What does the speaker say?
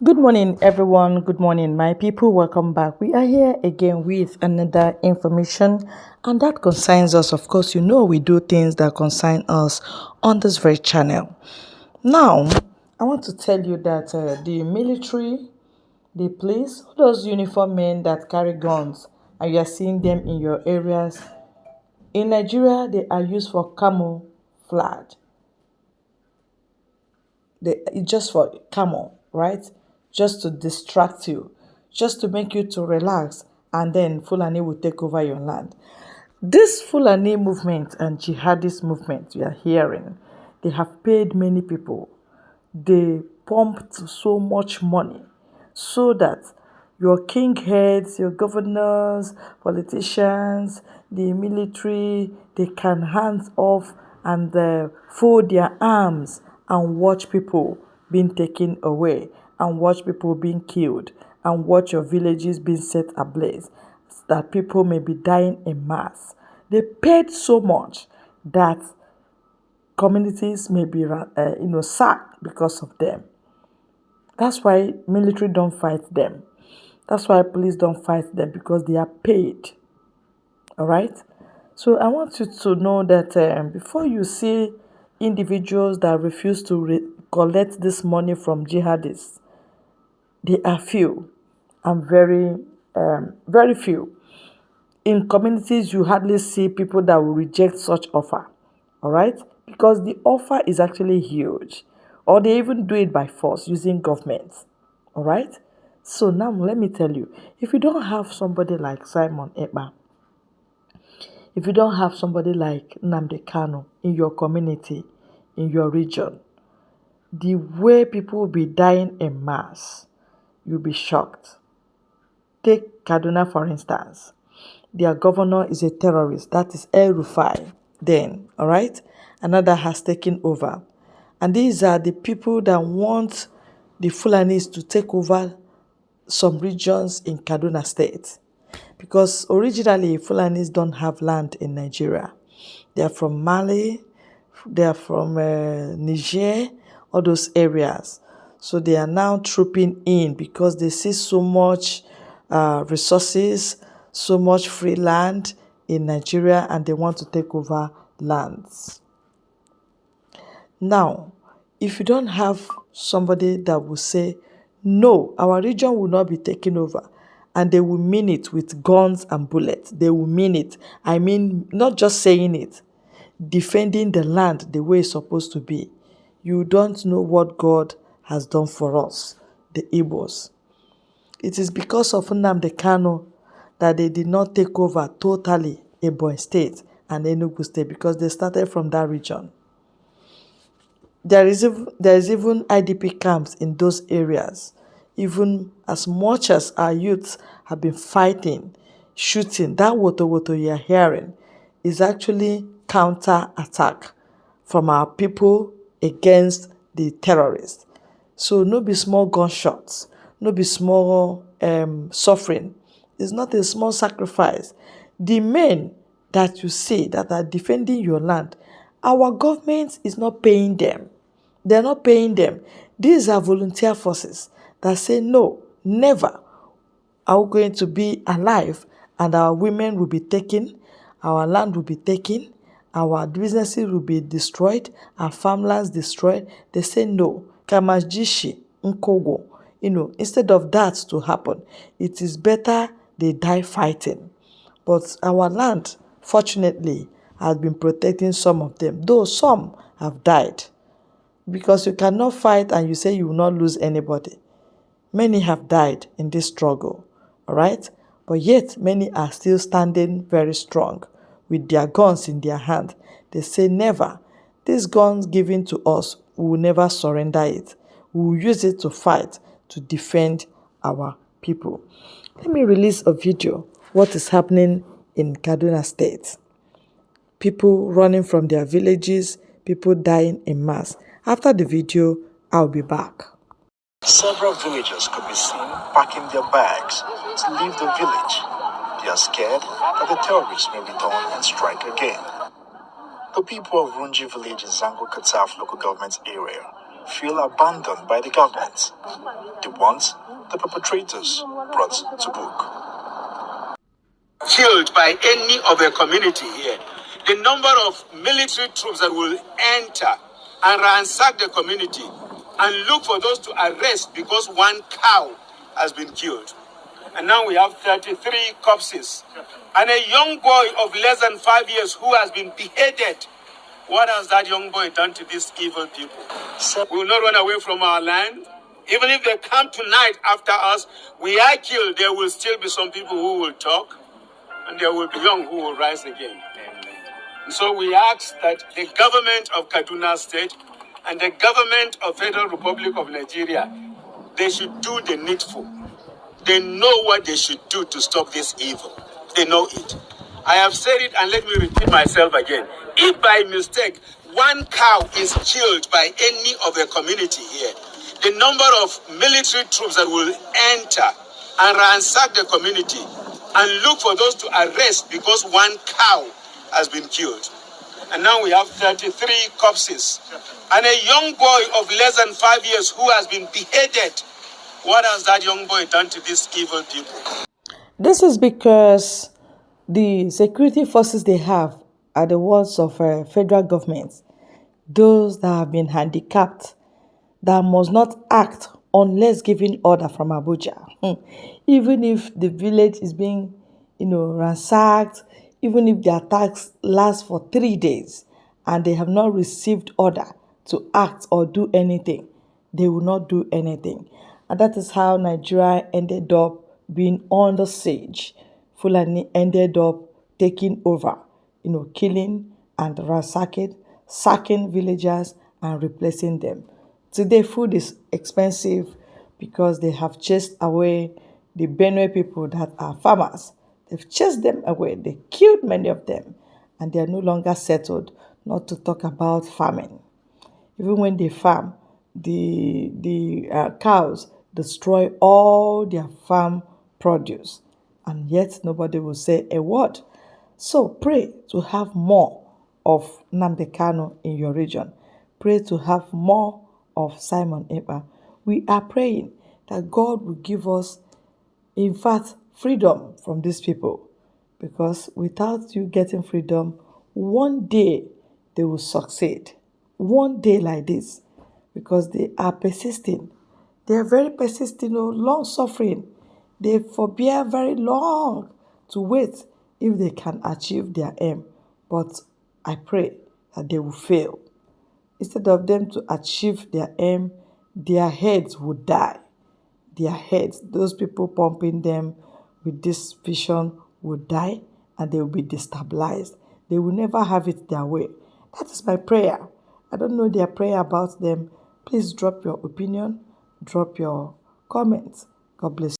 Good morning, everyone. Good morning, my people. Welcome back. We are here again with another information, and that concerns us. Of course, we do things that concern us on this very channel. Now, I want to tell you that the military, the police, all those uniform men that carry guns, and you are seeing them in your areas, in Nigeria, they are used for camouflage. It's just for camel, right? Just to distract you, just to make you to relax, and then Fulani will take over your land. This Fulani movement and jihadist movement you are hearing, they have paid many people. They pumped so much money so that your king heads, your governors, politicians, the military, they can hands off and fold their arms and watch people being taken away and watch people being killed and watch your villages being set ablaze, that people may be dying in mass. They paid so much that communities may be sacked because of them. That's why military don't fight them. That's why police don't fight them, because they are paid. All right. So I want you to know that before you see individuals that refuse to collect this money from jihadists, they are few and very few. In communities, you hardly see people that will reject such offer. All right, because the offer is actually huge, or they even do it by force using governments. All right. So now let me tell you, if you don't have somebody like Simon Ekpa, if you don't have somebody like Nnamdi Kanu in your community, in your region, the way people will be dying en mass, you'll be shocked. Take Kaduna, for instance. Their governor is a terrorist. That is El Rufai. Then, all right, another has taken over. And these are the people that want the Fulanis to take over some regions in Kaduna State. Because originally, Fulanis don't have land in Nigeria. They are from Mali, they are from Niger, all those areas. So they are now trooping in because they see so much resources, so much free land in Nigeria, and they want to take over lands. Now, if you don't have somebody that will say, no, our region will not be taken over, and they will mean it with guns and bullets, they will mean it. I mean, not just saying it, defending the land the way it's supposed to be. You don't know what God has done for us, the Igbos. It is because of Nnamdi Kanu that they did not take over totally Ebonyi State and Enugu State, because they started from that region. There is even IDP camps in those areas. Even as much as our youths have been fighting, shooting, that woto you're hearing is actually counter-attack from our people against the terrorists. So no be small gunshots, no be small suffering. It's not a small sacrifice. The men that you see that are defending your land, our government is not paying them. They're not paying them. These are volunteer forces that say, no, never are we going to be alive and our women will be taken, our land will be taken, our businesses will be destroyed, our farmlands destroyed. They say no. Kamajishi, Nkogo. Instead of that to happen, it is better they die fighting. But our land, fortunately, has been protecting some of them, though some have died. Because you cannot fight and you say you will not lose anybody. Many have died in this struggle, all right? But yet, many are still standing very strong with their guns in their hand. They say, never. These guns given to us, we will never surrender it. We will use it to fight, to defend our people. Let me release a video, what is happening in Kaduna State. People running from their villages, people dying in mass. After the video, I'll be back. Several villagers could be seen packing their bags to leave the village. They are scared that the terrorists may return and strike again. The people of Brgie village in Zango Kataf local government area feel abandoned by the government. They want the perpetrators brought to book. Killed by any of the community here. The number of military troops that will enter and ransack the community and look for those to arrest because one cow has been killed. And now we have 33 corpses. And a young boy of less than 5 years who has been beheaded. What has that young boy done to these evil people? We will not run away from our land. Even if they come tonight after us, we are killed, there will still be some people who will talk, and there will be young who will rise again. And so we ask that the government of Kaduna State and the government of Federal Republic of Nigeria, they should do the needful. They know what they should do to stop this evil. They know it. I have said it, and let me repeat myself again. If by mistake one cow is killed by any of the community here, the number of military troops that will enter and ransack the community and look for those to arrest because one cow has been killed. And now we have 33 corpses. And a young boy of less than 5 years who has been beheaded. What has that young boy done to these evil people? This is because the security forces they have are the ones of federal government, those that have been handicapped, that must not act unless given order from Abuja. Even if the village is being, ransacked, even if the attacks last for 3 days and they have not received order to act or do anything, they will not do anything. And that is how Nigeria ended up being under siege. Fulani ended up taking over, killing and ransacking, sacking villagers and replacing them. Today, food is expensive because they have chased away the Benue people that are farmers. They've chased them away. They killed many of them, and they are no longer settled, not to talk about farming. Even when they farm, the cows destroy all their farm produce, and yet nobody will say a word. So pray to have more of Nnamdi Kanu in your region. Pray to have more of Simon Ekpa. We are praying that God will give us, in fact, freedom from these people, because without you getting freedom, one day they will succeed. One day like this, because they are persisting. They are very persistent, long suffering. They forbear very long to wait if they can achieve their aim. But I pray that they will fail. Instead of them to achieve their aim, their heads will die. Their heads, those people pumping them with this vision, will die, and they will be destabilized. They will never have it their way. That is my prayer. I don't know their prayer about them. Please drop your opinion, drop your comments. God bless you.